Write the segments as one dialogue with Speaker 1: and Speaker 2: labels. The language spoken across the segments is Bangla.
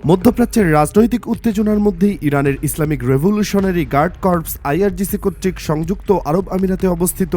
Speaker 1: মধ্যপ্রাচ্যের রাজনৈতিক উত্তেজনার মধ্যেই ইরানের Islamic revolutionary guard corps IRGC কর্তৃক সংযুক্ত আরব আমিরাতে অবস্থিত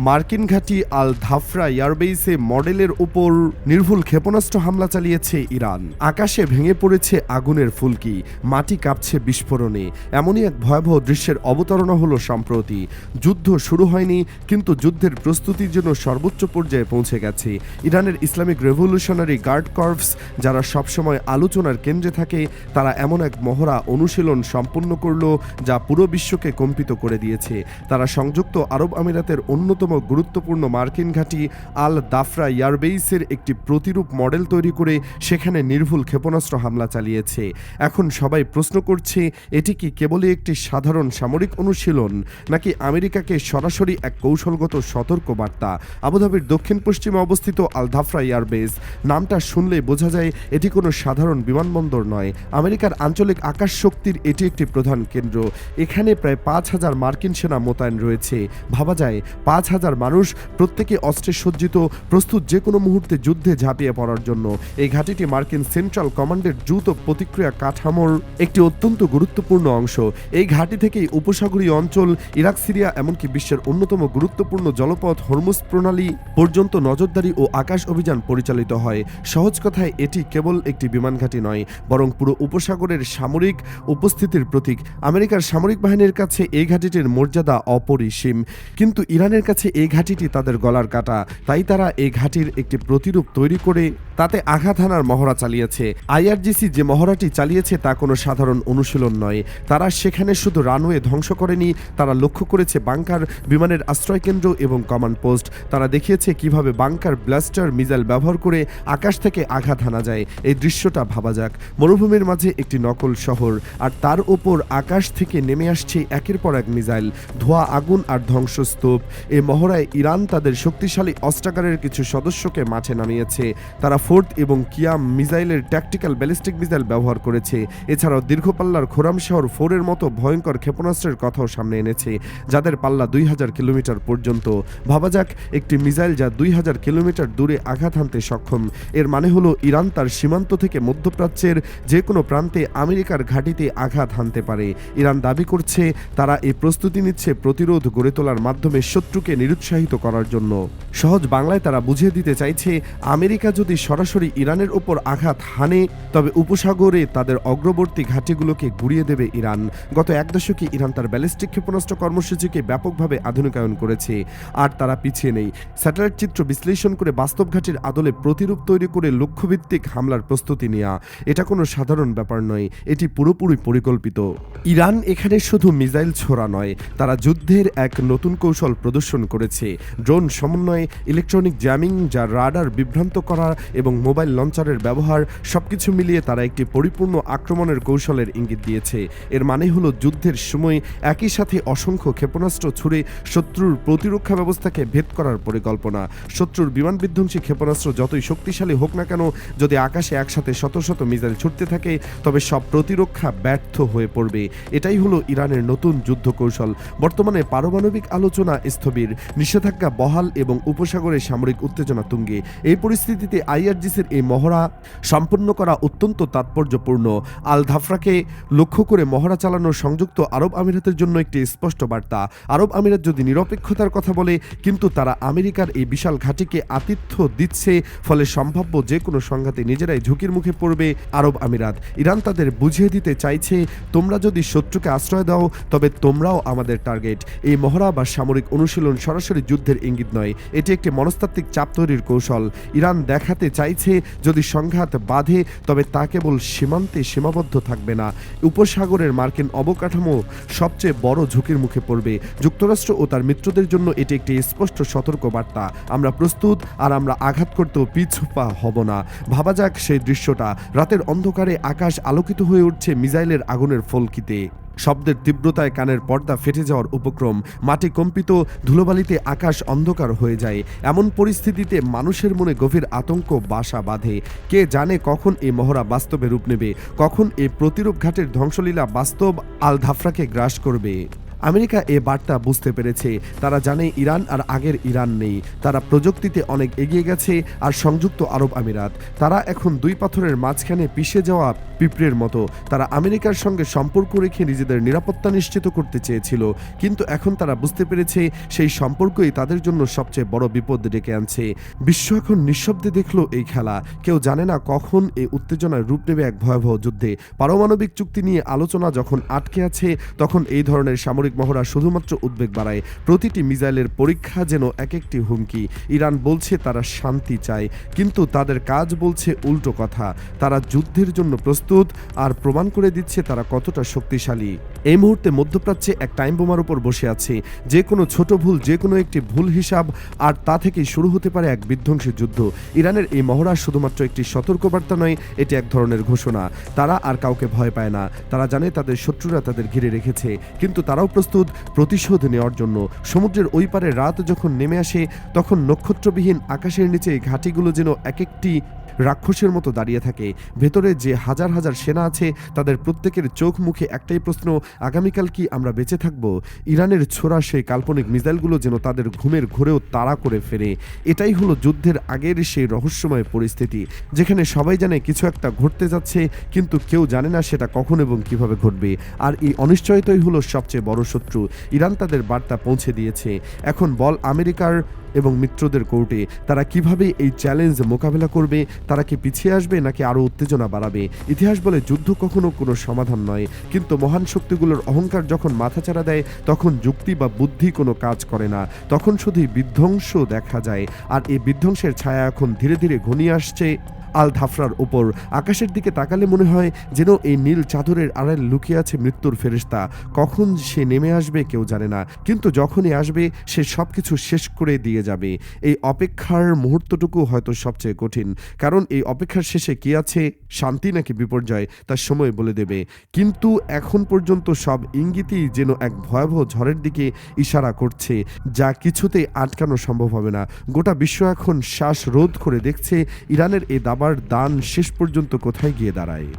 Speaker 1: মার্কিন ঘাঁটি আল ধাফরা এয়ারবেইসে মডেলের উপর নির্ভুল ক্ষেপণাস্ত্র হামলা চালিয়েছে ইরান। আকাশে ভেঙে পড়েছে আগুনের ফুলকি, মাটি কাঁপছে বিস্ফোরণে। এমনই এক ভয়াবহ দৃশ্যের অবতারণা হলো সম্প্রতি। যুদ্ধ শুরু হয়নি, কিন্তু যুদ্ধের প্রস্তুতির জন্য সর্বোচ্চ পর্যায়ে পৌঁছে গেছে। ইরানের ইসলামিক রেভলিউশনারি গার্ড কর্পস, যারা সবসময় আলোচনার কেন্দ্রে থাকে, তারা এমন এক মহড়া অনুশীলন সম্পন্ন করল যা পুরো বিশ্বকে কম্পিত করে দিয়েছে। তারা সংযুক্ত আরব আমিরাতের অন্যতম গুরুত্বপূর্ণ মার্কিন ঘাঁটি আল দাফরা এয়ারবেইসের একটি প্রতিরূপ মডেল তৈরি করে সেখানে নির্ভুল ক্ষেপণাস্ত্র হামলা চালিয়েছে। এখন সবাই প্রশ্ন করছে, এটি কি কেবলই একটি সাধারণ সামরিক অনুশীলন, নাকি আমেরিকাকে সরাসরি এক কৌশলগত সতর্ক বার্তা? আবুধাবির দক্ষিণ পশ্চিমে অবস্থিত আল দাফরা এয়ারবেস নামটা শুনলেই বোঝা যায় এটি কোনো সাধারণ বিমানবন্দর নয়। আমেরিকার আঞ্চলিক আকাশ শক্তির এটি একটি প্রধান কেন্দ্র। এখানে প্রায় ৫,০০০ মার্কিন সেনা মোতায়েন রয়েছে। ভাবা যায় ৫,০০০ মানুষ, প্রত্যেকে অস্ত্রে সজ্জিত, প্রস্তুত যে কোনো মুহূর্তে যুদ্ধে ঝাঁপিয়ে পড়ার জন্য। এই ঘাঁটিটি মার্কিন সেন্ট্রাল কমান্ডের দ্রুত প্রতিক্রিয়া কাঠামোর একটি অত্যন্ত গুরুত্বপূর্ণ অংশ। এই ঘাঁটি থেকেই উপসাগরীয় অঞ্চল, ইরাক, সিরিয়া, এমনকি বিশ্বের অন্যতম গুরুত্বপূর্ণ জলপথ হরমুজ প্রণালী পর্যন্ত নজরদারি ও আকাশ অভিযান পরিচালিত হয়। সহজ কথায়, এটি কেবল একটি বিমান ঘাঁটি নয়, বরং পুরো উপসাগরের সামরিক উপস্থিতির প্রতীক। আমেরিকার সামরিক বাহিনীর কাছে এই ঘাঁটিটির মর্যাদা অপরিসীম, কিন্তু ইরানের কাছে এই ঘাঁটিটি তাদের গলার কাঁটা। তাই তারা এই ঘাঁটির একটি প্রতিরূপ তৈরি করে তাতে আঘাত হানার মহড়া চালিয়েছে। আইআরজিসি যে মহড়াটি চালিয়েছে তা কোনো সাধারণ অনুশীলন নয়। তারা সেখানে শুধু রানওয়ে ধ্বংস করেনি, তারা লক্ষ্য করেছে বাংকার, বিমানের আশ্রয়কেন্দ্র এবং কমান্ড পোস্ট। তারা দেখিয়েছে কিভাবে বাংকার ব্লাস্টার মিসাইল ব্যবহার করে আকাশ থেকে আঘাত হানা যায়। এই দৃশ্যটা ভাবা যাক, মরুভূমির মাঝে একটি নকল শহর, আর তার ওপর আকাশ থেকে নেমে আসছে একের পর এক মিসাইল, ধোঁয়া, আগুন আর ধ্বংসস্তূপ। এই মহড়ায় ইরান তাদের শক্তিশালী অস্ত্রাগারের কিছু সদস্যকে মাঠে নামিয়েছে। তারা ফোর্থ এবং কিয়াম মিসাইলের ট্যাকটিক্যাল ব্যালিস্টিক মিসাইল ব্যবহার করেছে। এছাড়াও দীর্ঘপাল্লার খোরামশহর 4-এর মতো ভয়ঙ্কর ক্ষেপণাস্ত্রের কথাও সামনে এনেছে, যাদের পাল্লা ২,০০০ কিলোমিটার পর্যন্ত। ভাবা যাক, একটি মিসাইল যা ২,০০০ কিলোমিটার দূরে আঘাত হানতে সক্ষম। এর মানে হলো ইরান তার সীমান্ত থেকে মধ্যপ্রাচ্যের যে কোনো প্রান্তে আমেরিকার ঘাঁটিতে আঘাত হানতে পারে। ইরান দাবি করছে তারা এই প্রস্তুতি নিচ্ছে প্রতিরোধ গড়ে তোলার মাধ্যমে শত্রুকে নিরুৎসাহিত করার জন্য। সহজ বাংলায় তারা বুঝিয়ে দিতে চাইছে, আমেরিকা যদি সরাসরি ইরানের ওপর আঘাত হানে, তবে উপসাগরে তাদের অগ্রবর্তী ঘাঁটিগুলোকে গুড়িয়ে দেবে ইরান। গত এক দশকে ইরান তার ব্যালিস্টিক ক্ষেপণাস্ত্র কর্মসূচিকে ব্যাপকভাবে আধুনিকায়ন করেছে, আর তারা পিছিয়ে নেই। স্যাটেলাইট চিত্র বিশ্লেষণ করে বাস্তব ঘাঁটির আদলে প্রতিরূপ তৈরি করে লক্ষ্যভিত্তিক হামলার প্রস্তুতি নেওয়া, এটা কোনো সাধারণ ব্যাপার নয়, এটি পুরোপুরি পরিকল্পিত। ইরান এখানে শুধু মিসাইল ছোড়া নয়, তারা যুদ্ধের এক নতুন কৌশল প্রদর্শন করেছে। ড্রোন সমন্বয়, ইলেকট্রনিক জ্যামিং, যা রাডার বিভ্রান্ত করা, এবং মোবাইল লঞ্চারের ব্যবহার, সবকিছু মিলিয়ে তারা একটি পরিপূর্ণ আক্রমণের কৌশলের ইঙ্গিত দিয়েছে। এর মানে হলো যুদ্ধের সময় একই সাথে অসংখ্য ক্ষেপণাস্ত্র ছুড়ে শত্রুর প্রতিরক্ষা ব্যবস্থাকে ভেদ করার পরিকল্পনা। শত্রুর বিমান বিধ্বংসী ক্ষেপণাস্ত্র যতই শক্তিশালী হোক না কেন, যদি আকাশে একসাথে শত শত মিসাইল ছুটতে থাকে, তবে সব প্রতিরক্ষা ব্যর্থ হয়ে পড়বে। এটাই হলো ইরানের নতুন যুদ্ধ কৌশল। বর্তমানে পারমাণবিক আলোচনা স্থবির, নিষেধাজ্ঞা বহাল এবং উপসাগরে সামরিক উত্তেজনা তুঙ্গে। এই পরিস্থিতিতে আইআরজিসির এই মহড়া সম্পন্ন করা অত্যন্ত তাৎপর্যপূর্ণ। আল ধাফরাকে লক্ষ্য করে মহড়া চালানো সংযুক্ত আরব আমিরাতের জন্য একটি স্পষ্ট বার্তা। আরব আমিরাত যদি নিরপেক্ষতার কথা বলে, কিন্তু তারা আমেরিকার এই বিশাল ঘাঁটিকে আতিথ্য দিচ্ছে, ফলে সম্ভাব্য যে কোনো সংঘাতে নিজেরাই ঝুঁকির মুখে পড়বে আরব আমিরাত। ইরান তাদের বুঝিয়ে দিতে চাইছে, তোমরা যদি শত্রুকে আশ্রয় দাও, তবে তোমরাও আমাদের টার্গেট। এই মহড়া বা সামরিক অনুশীলন সরাসরি যুদ্ধের ইঙ্গিত নয়, এটি একটি মনস্তাত্ত্বিক চাপ তৈরির কৌশল। ইরান দেখাতে চাইছে, যদি সংঘাত বাধে, তবে তা কেবল সীমান্তে সীমাবদ্ধ থাকবে না, উপসাগরের মার্কিন অবকাঠামো সবচেয়ে বড় ঝুঁকির মুখে পড়বে। যুক্তরাষ্ট্র ও তার মিত্রদের জন্য এটি একটি স্পষ্ট সতর্ক বার্তা। আমরা প্রস্তুত, আর আমরা আঘাত করতেও পিছপা হব না। ভাবা যাক সেই দৃশ্যটা, রাতের অন্ধকারে আকাশ আলোকিত হয়ে উঠছে মিসাইলের আগুনের ফলকিতে, শব্দের তীব্রতায় কানের পর্দা ফেটে যাওয়ার উপক্রম, মাটি কম্পিত, ধুলোবালিতে আকাশ অন্ধকার হয়ে যায়। এমন পরিস্থিতিতে মানুষের মনে গভীর আতঙ্ক বাসা বাঁধে। কে জানে কখন এই মহড়া বাস্তবে রূপ নেবে, কখন এই প্রতিরূপ ঘাটের ধ্বংসলীলা বাস্তব আল ধাফরাকে গ্রাস করবে। আমেরিকা এ বার্তা বুঝতে পেরেছে। তারা জানে ইরান আর আগের ইরান নেই। তারা প্রযুক্তিতে অনেক এগিয়ে গেছে আর সংযুক্ত আরব আমিরাত তারা এখন দুই পাথরের মাঝখানে পিষে যাওয়া পিঁপড়ের মতো। তারা আমেরিকার সঙ্গে সম্পর্ক রেখে নিজেদের নিরাপত্তা নিশ্চিত করতে চেয়েছিল, কিন্তু এখন তারা বুঝতে পেরেছে সেই সম্পর্কই তাদের জন্য সবচেয়ে বড় বিপদ ডেকে আনছে। বিশ্ব এখন নিঃশব্দে দেখল এই খেলা। কেউ জানে না কখন এই উত্তেজনার রূপ নেবে এক ভয়াবহ যুদ্ধে। পারমাণবিক চুক্তি নিয়ে আলোচনা যখন আটকে আছে, তখন এই ধরনের সামরিক মহড়া শুধুমাত্র উদ্বেগ বাড়ায়। প্রতিটি মিসাইলের পরীক্ষা যেন এক একটি হুমকি। ইরান বলছে তারা শান্তি চায়, কিন্তু তাদের কাজ বলছে উল্টো কথা। তারা যুদ্ধের জন্য প্রস্তুত আর প্রমাণ করে দিচ্ছে তারা কতটা শক্তিশালী। এই মুহূর্তে মধ্যপ্রাচ্যে এক টাইম বোমার উপর বসে আছে। যে কোনো ছোট ভুল, যে কোনো একটি ভুল হিসাব, আর তা থেকেই শুরু হতে পারে এক বিধ্বংসী যুদ্ধ। ইরানের এই মহড়া শুধুমাত্র একটি সতর্কবার্তা নয়, এটি এক ধরনের ঘোষণা। তারা আর কাউকে ভয় পায় না। তারা জানে তাদের শত্রুরা তাদের ঘিরে রেখেছে, কিন্তু তারাও প্রস্তুত প্রতিশোধ নেওয়ার জন্য। সমুদ্রের ওই পারে রাত যখন নেমে আসে, তখন নক্ষত্রবিহীন আকাশের নিচে ঘাঁটিগুলো যেন এক একটি রাক্ষসের মতো দাঁড়িয়ে থাকে। ভেতরে যে হাজার হাজার সেনা আছে, তাদের প্রত্যেকের চোখ মুখে একটাই প্রশ্ন, আগামীকাল কি আমরা বেঁচে থাকব? ইরানের ছোড়া সেই কাল্পনিক মিসাইলগুলো যেন তাদের ঘুমের ঘোরেও তাড়া করে ফেরে। এটাই হলো যুদ্ধের আগের সেই রহস্যময় পরিস্থিতি, যেখানে সবাই জানে কিছু একটা ঘটতে যাচ্ছে, কিন্তু কেউ জানে না সেটা কখন এবং কিভাবে ঘটবে। আর এই অনিশ্চয়তাই হলো সবচেয়ে বড় শত্রু। ইরান তাদের বার্তা পৌঁছে দিয়েছে। এখন বল আমেরিকার এবং মিত্রদের কোর্টে, তারা কিভাবে এই চ্যালেঞ্জ মোকাবেলা করবে। তারা কি পিছিয়ে আসবে নাকি আরও উত্তেজনা বাড়াবে? ইতিহাস বলে যুদ্ধ কখনো কোনো সমাধান নয়, কিন্তু মহান শক্তিগুলোর অহংকার যখন মাথাচাড়া দেয়, তখন যুক্তি বা বুদ্ধি কোনো কাজ করে না। তখন শুধুই বিধ্বংস দেখা যায়। আর এই বিধ্বংসের ছায়া এখন ধীরে ধীরে ঘনিয়ে আসছে আল ধাফরার ওপর। আকাশের দিকে তাকালে মনে হয় যেন এই নীল চাদরের আড়াল লুকিয়ে আছে মৃত্যুর ফেরেশতা। কখন সে নেমে আসবে কেউ জানে না, কিন্তু যখনই আসবে সে সবকিছু শেষ করে দিয়ে যাবে। এই অপেক্ষার মুহূর্তটুকু হয়তো সবচেয়ে কঠিন, কারণ এই অপেক্ষার শেষে কি আছে, শান্তি নাকি বিপর্যয়, তার সময় বলে দেবে। কিন্তু এখন পর্যন্ত সব ইঙ্গিতই যেন এক ভয়াবহ ঝড়ের দিকে ইশারা করছে, যা কিছুতেই আটকানো সম্ভব হবে না। গোটা বিশ্ব এখন শ্বাস রোধ করে দেখছে ইরানের এই দাবার দান শেষ পর্যন্ত কোথায় গিয়ে দাঁড়ায়।